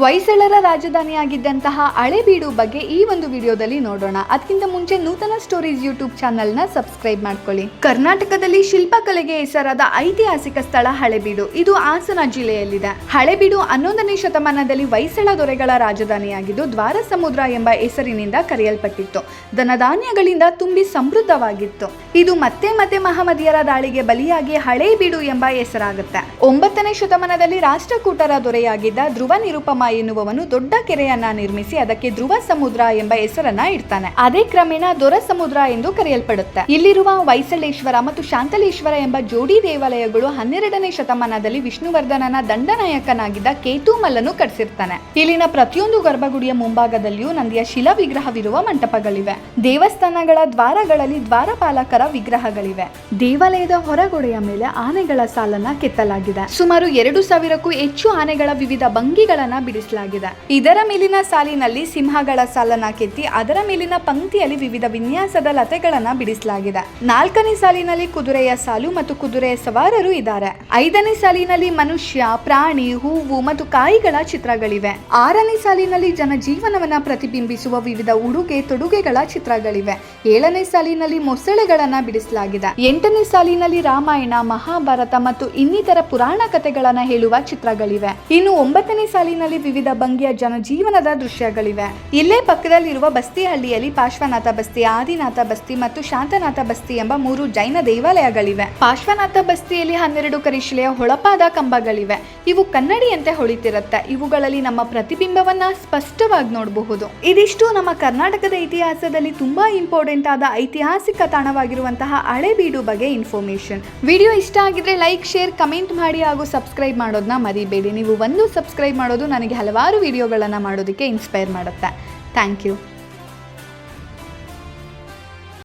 ಹೊಯ್ಸಳರ ರಾಜಧಾನಿಯಾಗಿದ್ದಂತಹ ಹಳೇಬೀಡು ಬಗ್ಗೆ ಈ ಒಂದು ವಿಡಿಯೋದಲ್ಲಿ ನೋಡೋಣ. ಅದಕ್ಕಿಂತ ಮುಂಚೆ ನೂತನ ಸ್ಟೋರೀಸ್ ಯೂಟ್ಯೂಬ್ ಚಾನೆಲ್ನ ಸಬ್ಸ್ಕ್ರೈಬ್ ಮಾಡ್ಕೊಳ್ಳಿ. ಕರ್ನಾಟಕದಲ್ಲಿ ಶಿಲ್ಪಕಲೆಗೆ ಹೆಸರಾದ ಐತಿಹಾಸಿಕ ಸ್ಥಳ ಹಳೇಬೀಡು. ಇದು ಹಾಸನ ಜಿಲ್ಲೆಯಲ್ಲಿದೆ. ಹಳೇಬೀಡು 11ನೇ ಶತಮಾನದಲ್ಲಿ ಹೊಯ್ಸಳ ದೊರೆಗಳ ರಾಜಧಾನಿಯಾಗಿದ್ದು ದ್ವಾರ ಸಮುದ್ರ ಎಂಬ ಹೆಸರಿನಿಂದ ಕರೆಯಲ್ಪಟ್ಟಿತ್ತು. ಧನಧಾನ್ಯಗಳಿಂದ ತುಂಬಿ ಸಮೃದ್ಧವಾಗಿತ್ತು. ಇದು ಮತ್ತೆ ಮಹಮ್ಮದಿಯರ ದಾಳಿಗೆ ಬಲಿಯಾಗಿ ಹಳೇಬೀಡು ಎಂಬ ಹೆಸರಾಗುತ್ತೆ. 9ನೇ ಶತಮಾನದಲ್ಲಿ ರಾಷ್ಟ್ರಕೂಟರ ದೊರೆಯಾಗಿದ್ದ ಧ್ರುವ ನಿರುಪಮ ಎನ್ನುವವನು ದೊಡ್ಡ ಕೆರೆಯನ್ನ ನಿರ್ಮಿಸಿ ಅದಕ್ಕೆ ಧ್ರುವ ಸಮುದ್ರ ಎಂಬ ಹೆಸರನ್ನ ಇಡ್ತಾನೆ. ಅದೇ ಕ್ರಮೇಣ ದೊರ ಸಮುದ್ರ ಎಂದು ಕರೆಯಲ್ಪಡುತ್ತೆ. ಇಲ್ಲಿರುವ ಹೊಯ್ಸಳೇಶ್ವರ ಮತ್ತು ಶಾಂತಲೇಶ್ವರ ಎಂಬ ಜೋಡಿ ದೇವಾಲಯಗಳು 12ನೇ ಶತಮಾನದಲ್ಲಿ ವಿಷ್ಣುವರ್ಧನನ ದಂಡನಾಯಕನಾಗಿದ್ದ ಕೇತುಮಲ್ಲನು ಕಟ್ಟಿಸಿರ್ತಾನೆ. ಇಲ್ಲಿನ ಪ್ರತಿಯೊಂದು ಗರ್ಭಗುಡಿಯ ಮುಂಭಾಗದಲ್ಲಿಯೂ ನಂದಿಯ ಶಿಲಾ ವಿಗ್ರಹವಿರುವ ಮಂಟಪಗಳಿವೆ. ದೇವಸ್ಥಾನಗಳ ದ್ವಾರಗಳಲ್ಲಿ ದ್ವಾರಪಾಲಕರ ವಿಗ್ರಹಗಳಿವೆ. ದೇವಾಲಯದ ಹೊರಗೋಡೆಯ ಮೇಲೆ ಆನೆಗಳ ಸಾಲನ್ನ ಕೆತ್ತಲಾಗಿದೆ. ಸುಮಾರು 2000ಕ್ಕೂ ಹೆಚ್ಚು ಆನೆಗಳ ವಿವಿಧ ಭಂಗಿಗಳನ್ನ ಬಿಡಿಸಲಾಗಿದೆ. ಇದರ ಮೇಲಿನ ಸಾಲಿನಲ್ಲಿ ಸಿಂಹಗಳ ಸಾಲನ್ನ ಕೆತ್ತಿ ಅದರ ಮೇಲಿನ ಪಂಕ್ತಿಯಲ್ಲಿ ವಿವಿಧ ವಿನ್ಯಾಸದ ಲತೆಗಳನ್ನ ಬಿಡಿಸಲಾಗಿದೆ. 4ನೇ ಸಾಲಿನಲ್ಲಿ ಕುದುರೆಯ ಸಾಲು ಮತ್ತು ಕುದುರೆಯ ಸವಾರರು ಇದ್ದಾರೆ. 5ನೇ ಸಾಲಿನಲ್ಲಿ ಮನುಷ್ಯ, ಪ್ರಾಣಿ, ಹೂವು ಮತ್ತು ಕಾಯಿಗಳ ಚಿತ್ರಗಳಿವೆ. 6ನೇ ಸಾಲಿನಲ್ಲಿ ಜನಜೀವನವನ್ನ ಪ್ರತಿಬಿಂಬಿಸುವ ವಿವಿಧ ಉಡುಗೆ ತೊಡುಗೆಗಳ ಚಿತ್ರಗಳಿವೆ. 7ನೇ ಸಾಲಿನಲ್ಲಿ ಮೊಸಳೆಗಳನ್ನ ಬಿಡಿಸಲಾಗಿದೆ. 8ನೇ ಸಾಲಿನಲ್ಲಿ ರಾಮಾಯಣ, ಮಹಾಭಾರತ ಮತ್ತು ಇನ್ನಿತರ ಪುರಾಣ ಕಥೆಗಳನ್ನ ಹೇಳುವ ಚಿತ್ರಗಳಿವೆ. ಇನ್ನು 9ನೇ ಸಾಲಿನಲ್ಲಿ ವಿವಿಧ ಭಂಗಿಯ ಜನಜೀವನದ ದೃಶ್ಯಗಳಿವೆ. ಇಲ್ಲೇ ಪಕ್ಕದಲ್ಲಿರುವ ಬಸ್ತಿಹಳ್ಳಿಯಲ್ಲಿ ಪಾರ್ಶ್ವನಾಥ ಬಸ್ತಿ, ಆದಿನಾಥ ಬಸ್ತಿ ಮತ್ತು ಶಾಂತನಾಥ ಬಸ್ತಿ ಎಂಬ 3 ಜೈನ ದೇವಾಲಯಗಳಿವೆ. ಪಾರ್ಶ್ವನಾಥ ಬಸ್ತಿಯಲ್ಲಿ 12 ಕರಿಶಿಲೆಯ ಹೊಳಪಾದ ಕಂಬಗಳಿವೆ. ಇವು ಕನ್ನಡಿಯಂತೆ ಹೊಳಿತಿರುತ್ತೆ. ಇವುಗಳಲ್ಲಿ ನಮ್ಮ ಪ್ರತಿಬಿಂಬವನ್ನ ಸ್ಪಷ್ಟವಾಗಿ ನೋಡಬಹುದು. ಇದಿಷ್ಟು ನಮ್ಮ ಕರ್ನಾಟಕದ ಇತಿಹಾಸದಲ್ಲಿ ತುಂಬಾ ಇಂಪಾರ್ಟೆಂಟ್ ಆದ ಐತಿಹಾಸಿಕ ತಾಣವಾಗಿರುವಂತಹ ಹಳೇಬೀಡು ಬಗ್ಗೆ ಇನ್ಫಾರ್ಮೇಶನ್. ವಿಡಿಯೋ ಇಷ್ಟ ಆಗಿದ್ರೆ ಲೈಕ್, ಶೇರ್, ಕಮೆಂಟ್ ಮಾಡಿ ಹಾಗೂ ಸಬ್ಸ್ಕ್ರೈಬ್ ಮಾಡೋದನ್ನ ಮರಿಬೇಡಿ. ನೀವು ಒಂದು ಸಬ್ಸ್ಕ್ರೈಬ್ ಮಾಡೋದು ನನಗೆ ಹಲವಾರು ವಿಡಿಯೋಗಳನ್ನು ಮಾಡೋದಕ್ಕೆ ಇನ್ಸ್ಪೈರ್ ಮಾಡುತ್ತೆ. Thank you.